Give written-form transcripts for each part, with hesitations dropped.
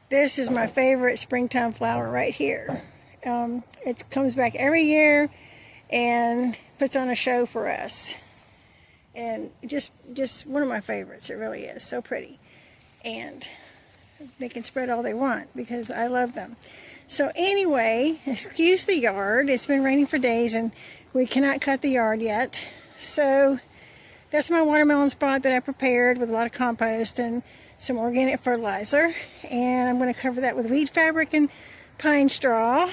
This is my favorite springtime flower right here. It comes back every year and puts on a show for us. And just one of my favorites. It really is so pretty. And they can spread all they want because I love them. So anyway, excuse the yard. It's been raining for days and we cannot cut the yard yet. So that's my watermelon spot that I prepared with a lot of compost and some organic fertilizer. And I'm going to cover that with weed fabric and pine straw.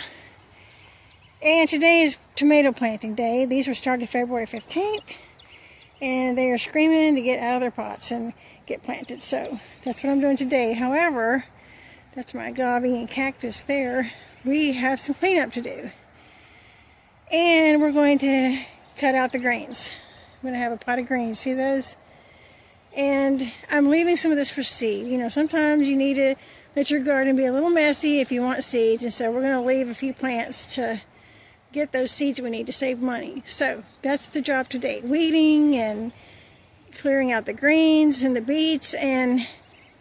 And today is tomato planting day. These were started February 15th. And they are screaming to get out of their pots and get planted. So that's what I'm doing today. However, that's my agave and cactus there. We have some cleanup to do. And we're going to cut out the greens. I'm going to have a pot of greens. See those? And I'm leaving some of this for seed. You know, sometimes you need to let your garden be a little messy if you want seeds. And so we're going to leave a few plants to get those seeds we need to save money. So that's the job today. Weeding and clearing out the greens and the beets. And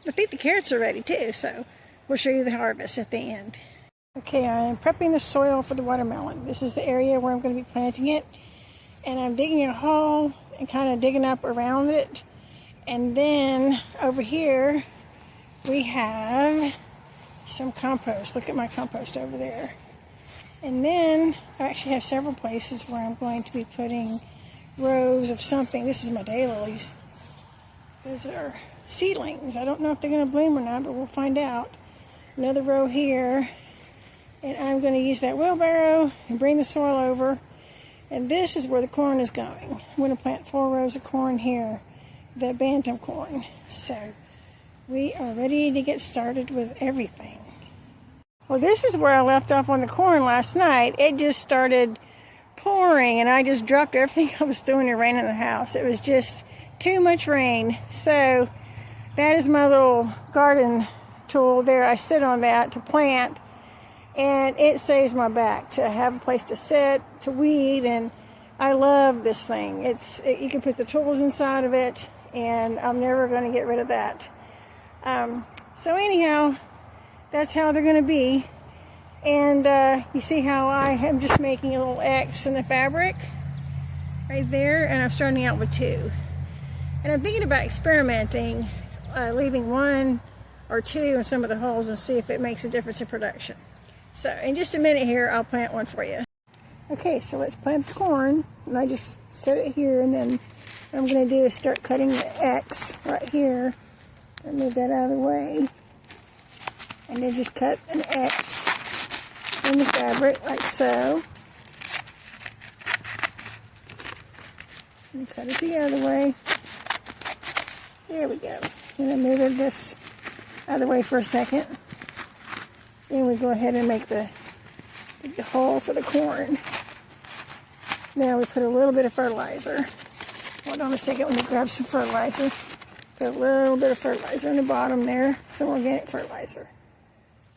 I think the carrots are ready too. So we'll show you the harvest at the end. Okay, I'm prepping the soil for the watermelon. This is the area where I'm going to be planting it. And I'm digging a hole and kind of digging up around it. And then over here we have some compost. Look at my compost over there. And then I actually have several places where I'm going to be putting rows of something. This is my daylilies. Those are seedlings. I don't know if they're going to bloom or not, but we'll find out. Another row here. And I'm going to use that wheelbarrow and bring the soil over. And this is where the corn is going. I'm going to plant 4 rows of corn here. The bantam corn. So we are ready to get started with everything. Well, this is where I left off on the corn last night. It just started pouring and I just dropped everything I was doing to rain in the house. It was just too much rain. So that is my little garden tool there. I sit on that to plant and it saves my back to have a place to sit, to weed, and I love this thing. You can put the tools inside of it and I'm never going to get rid of that. So anyhow, that's how they're going to be. And you see how I am just making a little X in the fabric right there, and I'm starting out with 2. And I'm thinking about experimenting, leaving 1 or 2 in some of the holes and see if it makes a difference in production. So in just a minute here, I'll plant one for you. Okay, so let's plant the corn. And I just set it here, and then what I'm going to do is start cutting the X right here. And move that out of the way. And then just cut an X in the fabric like so. And cut it the other way. There we go. And then move this out of the way for a second. Then we go ahead and make the hole for the corn. Now we put a little bit of fertilizer. Hold on a second, let me grab some fertilizer. Put a little bit of fertilizer in the bottom there, some organic fertilizer.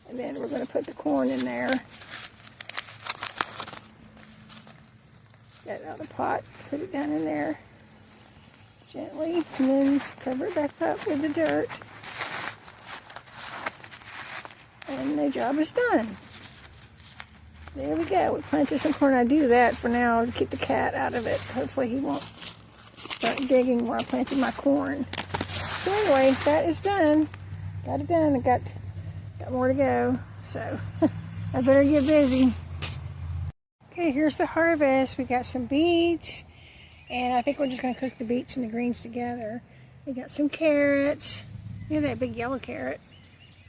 And then we're going to put the corn in there. Get it out of the pot, put it down in there gently, and then cover it back up with the dirt. And the job is done. There we go. We planted some corn. I do that for now to keep the cat out of it. Hopefully he won't start digging while I planted my corn. So anyway, that is done. Got it done. I got more to go. So I better get busy. Okay, here's the harvest. We got some beets. And I think we're just going to cook the beets and the greens together. We got some carrots. Look at that big yellow carrot.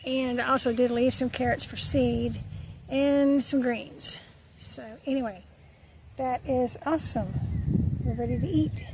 And I also did leave some carrots for seed and some greens. So anyway, that is awesome. We're ready to eat.